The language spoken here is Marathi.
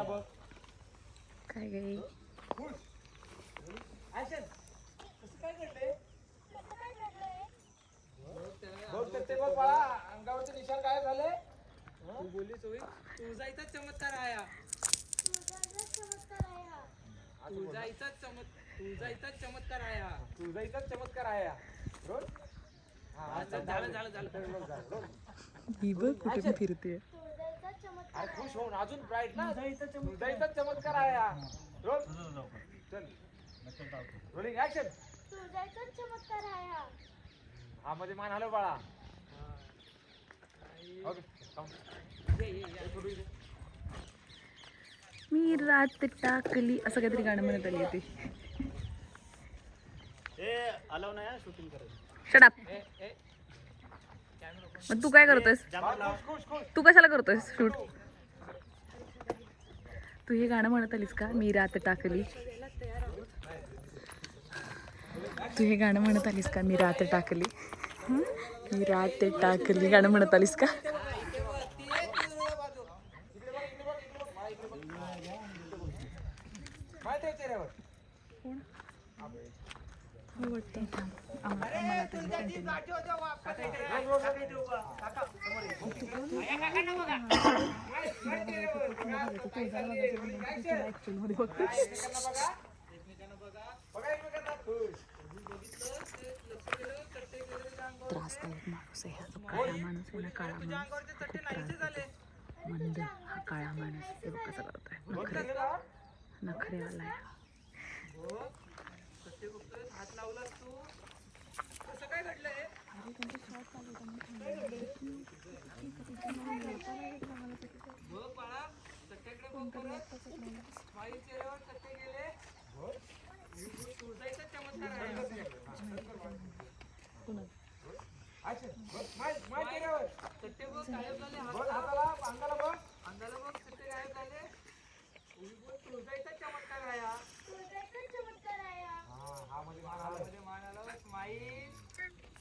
अंगाला बघ. काय गे ऍक्शन. कसं काय घडलंय? बघ तर ते बघ बाळा, अंगावरचे निशाण गायब झाले. तू बोलीस होई तुझा इथंच चमत्कार आहे हा. तुझा इथंच चमत्कार आहे हा. तुझा इथंच चमत्कार आहे हा. रोल. हा, झालं. ही बघ कुठे पण फिरते. अरे खुश होऊन अजून ब्राईट ना. तुझा इथंच चमत्कार आहे हा. रोल. चल. Rolling action. हा मध्ये मान हलव बाळा. ओके. मी रात टाकली असं काहीतरी गाणं म्हणत आली होती. शूटिंग करायचं. Shut up. मग तू काय करतोयस? तू कशाला करतोयस शूट? तू हे गाणं म्हणत आलीस का? मी रात टाकली. तू हे गाणं म्हणत आलीस का? मी रात टाकली. मी रात टाकली गाणं म्हणत आलीस का? त्रासदायक माणूस आहे हा. काळा माणूस आहे ना, काळा माणूस खूप त्रास देतो. मंद हा काळा माणूस. हे बघ कसं करतोय. नखरेवाला आहे. हात लावलास तू. कसं काय घडलंय? बघ बाळा, सत्याकडे बघ परत. माझ्या चेहऱ्यावर सत्य गेले. तुझा इथंच चमत्कार आहे. सत्य बघ गायब झाले. अंगाला बघ. अंगाला बघ सत्य गायब झाले. तुझा इथं